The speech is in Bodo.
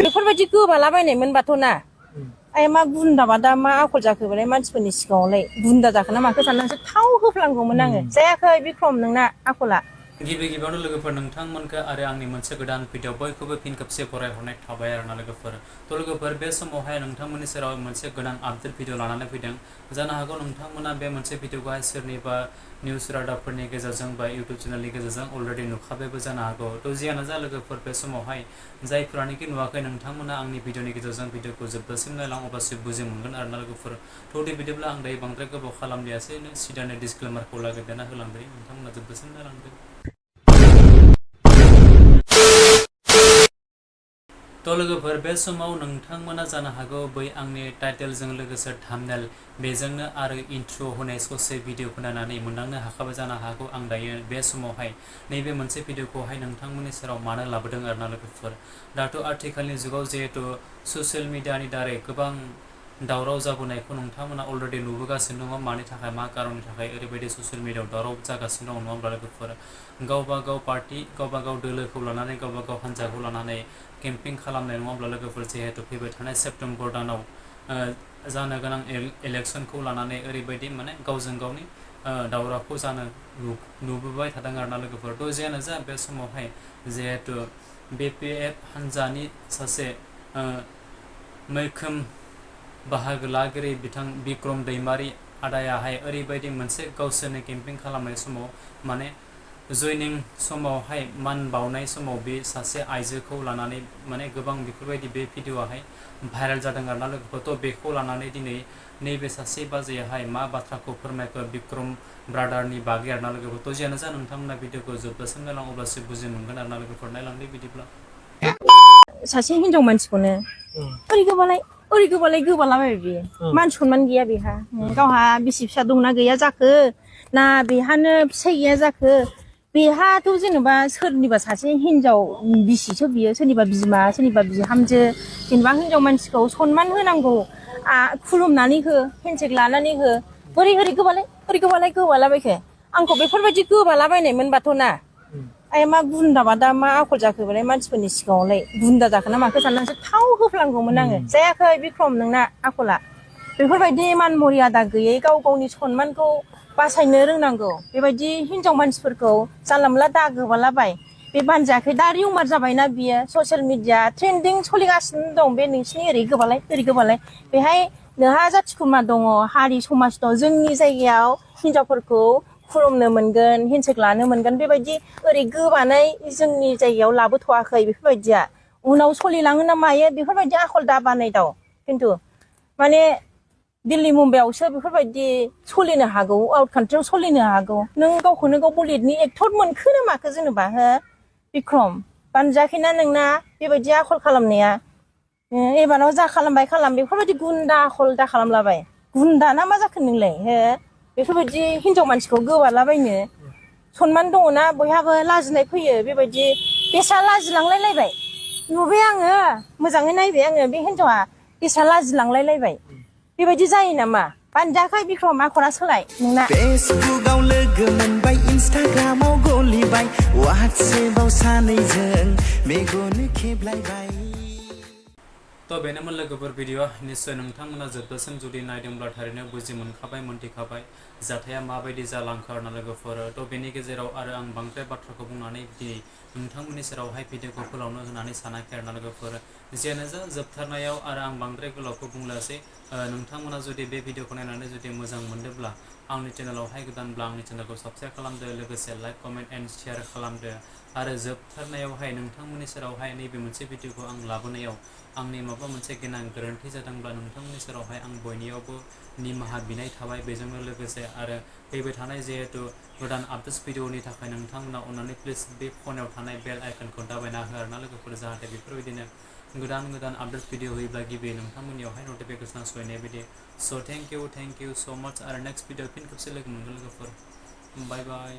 बेफोरबायदि गोबालाबायनायमोनबाथ' ना आइ मा गुन्दाबादा मा आखल जाखो बालाय मानसिफोरनि सिगाङावलाय गुन्दा जाखोना माखो साननानैसो थाव होफ्लांगौमोन आङो जायाखै बिक्रम नोंना आखला गिबियावनो लोगोफोर नोंथांमोनखौ आरो आंनि मोनसे गोदान भिडिअ बयखौबो फिन खेबसे फरायहरनाय थाबाय आरोना लोगोफोर लोगोफोर बे समावहाय नोंथांमोननि सेराव मोनसे गोनां आपडेट भिडिअ लानानै फैदों जानो हागौ नोंथांमोना बे मोनसे भिडिअखौहाय सोरनिबा निउज रादाबफोरनि गेजेरजों बा इउट्युब चेनेलनि गेजेरजों अलरेडि नुखाबायबो जानो हागौ जियानो जा लोगोफोर बे समावहाय जायफोरानोखि नुवाखै नोंथांमोना आंनि भिडिअनि गेजेरजों भिडिअखौ जोबजासिम नायलां अब्लासो बुजि मोनगोन आरोना लोगोफोर दे बिदिब्ला आं दायो बांद्राय गोबाव खालामलियासै सिदानो डिसक्लेमारखौ लागायदेरना होलांदो नोंथांमोना जोबजासिम नायलांदो लोगोफोर बे समाव नोंथांमोना जानो हागौ बै आंनि टाइटेलजों लोगोसे थाम्बनेल बेजोंनो आरो इन्ट्र' होनाय ससे भिडिअखौ नायनानै मोनदांनो हाखाबाय जानो हागौ आं दायो बे समावहाय नैबे मोनसे भिडिअखौहाय नोंथांमोननि सेराव मानो लाबोदों आरोना लोगोफोर दाथ' आथिखालनि जुगाव जिहेतु ससियेल मिडियानि दारै गोबां दावराव जाबोनायखौ नोंथांमोना अलरेडि नुबोगासिनो दङ मानि थाखाय मा खारननि थाखाय ओरैबायदि ससियेल मिडियायाव दावराव जागासिनो दङ नङा होमब्ला लोगोफोर गावबा गाव पार्टि गावबा गाव दोलोखौ लानानै गावबा गाव हान्जाखौ लानानै केम्पिं खालामनाय नङा होमब्ला लोगोफोर जिहेतु फैबाय थानाय सेप्तेम्बर दानाव जानो गोनां इलेक्सनखौ लानानै ओरैबायदि माने गावजों गावनि दावरावखौ जानो नुबोबाय थादों आरोना लोगोफोर जियानो जा बे समावहाय जिहेतु BPF हान्जानि सासे मैखोम बाहागो लागिरि बिथां बिक्रम दैमारी आदायाहाय ओरैबायदि मोनसे गावसोरनि केम्पिं खालामनाय समाव माने जयनिं समावहाय मान बावनाय समाव बे सासे आइजोखौ लानानै माने गोबां बेफोरबायदि बे भिडिअआहाय भाइरेल जादों आरोना लोगोफोर बेखौ लानानै दिनै नैबे सासे बाजैयाहाय मा बाथ्राखौ फोरमायखो बिक्रम ब्रादारनि बागै आरोना लोगोफोर जियानो जा नोंथांमोना भिडिअखौ जोबजासिम नायलां अब्लासो बुजि मोनगोन आरोना लोगोफोर नायलांदो बिदिब्ला सासे हिनजाव मानसिखौनो ओरै गोबालाबाय बियो मान सनमान गैया बेहा गावहा बिसि फिसा दंना गैया जाखो ना बेहानो फिसाइ गैया जाखो बेहाथ' जेनेबा सोरनिबा सासे हिनजाव बिसिसो बियो सोरनिबा बिमा सोरनिबा बिहामजो जेनेबा हिनजाव मानसिखौ सनमान होनांगौ खुलुमनानै हो हेन्डसेक लानानै हो बोरै गोबालाबायखो आंखौ बेफोरबायदि गोबालाबायनायमोनबाथ' ना आइ मा गुन्दाबादा मा आखल जाखो बालाय मानसिफोरनि सिगाङावलाय गुन्दा जाखोना माखो साननानैसो थाव होफ्लांगौमोन आङो जायाखै बिक्रम नोंना आखला बेफोरबायदि मान मर्यादा गैयै गाव गावनि सनमानखौ बासायनो रोंनांगौ बेबायदि हिनजाव मानसिफोरखौ जानला मोनला दा गोबालाबाय बे बानजायाखै दा रिउमार जाबायना बियो ससियेल मिडिया ट्रेन्डिं सोलिगासिनो दं बे नोंसिनि ओरै गोबालाय बेहाय नोंहा जाथि खुरमा दङ हारि समाज दं जोंनि जायगायाव हिनजावफोरखौ खुलुमनो मोनगोन हेन्डसेक लानो मोनगोन बेबायदि ओरै गोबानाय जोंनि जायगायाव लाबोथ'वाखै बेफोरबायदिया उनाव सोलिलाङो ना मायो बेफोरबायदि आखल दा बानायदाव खिन्थु माने दिल्ली मुम्बाइआवसो बेफोरबायदि सोलिनो हागौ आउट कान्ट्रियाव सोलिनो हागौ नों गावखौनो गाव बलिउडनि एक्टर मोनखो ना माखो जेनेबा हो बिक्रम बानजायाखैना नोंना बेबायदि आखल खालामनाया एबाराव जा खालामबाय खालाम बेफोरबायदि गुन्दा आखल दा खालामलाबाय गुन्दा ना मा जाखो नोंलाय हो बेफोरबायदि हिनजाव मानसिखौ गोबालाबायनो सनमान दङना बयहाबो लाजिनाय फैयो बेबायदि बेसा लाजिलांलायलायबाय नुबाय आङो मोजाङै नायबाय आङो बे हिनजावा बेसा लाजिलांलायलायबाय बेबायदि जायो नामा बानजायाखै बिक्रम आखला सोलाय नोंना फेसबुकआव लोगो मोनबाय इन्स्टाग्रामाव गलिबाय वाट्सएपआव सानैजों मेगन खेबलायबाय बेनोमोन लोगोफोर भिडिअ निश्चय नोंथांमोना जोबजासिम जुदि नायदोंब्ला थारैनो बुजि मोनथिखाबाय जाथाया माबायदि जालांखो आरोना लोगोफोर बेनि गेजेराव आरो आं बांद्राय बाथ्राखौ बुंनानै दिनै नोंथांमोननि सेरावहाय भिडिअखौ फोलावनो होनानै सानाखै आरोना लोगोफोर जियानो जा जोबथारनायाव आरो आं बांद्राय गोलावखौ बुंलासै नोंथांमोना जुदि बे भिडिअखौ नायनानै जुदि मोजां मोनदोंब्ला आंनि चेनेलावहाय गोदानब्ला आंनि चेनेलखौ साबस्क्राइब खालामदो लोगोसे लाइक कमेन्ट एन्ड शेयार खालामदो आरो जोबथारनायावहाय नोंथांमोननि सेरावहाय नैबे मोनसे भिडिअखौ आं लाबोनायाव आंनि माबा मोनसे गोनां गोरोन्थि जादोंब्ला नोंथांमोननि सेरावहाय आं बयनियावबो निमाहा बिनाय थाबाय बेजोंनो लोगोसे आरो फैबाय थानाय जिहेतु गोदान आपडेट्स भिडिअनि थाखाय नोंथांमोना अननानै प्लिज बे फनाव थानाय बेल आइकनखौ दाबायना हो आरोना लोगोफोर जाहाथे बेफोरबायदिनो गोदान आपडेट्स भिडिअ होयोब्ला गिबि नोंथांमोननियावहाय नटिफिकेसना सहैनाय बायदि स' थेंक इउ स' माच आरो नेक्स्ट भिडिअ फिन खेबसे लोगो मोनगोन लोगोफोर बाय बाय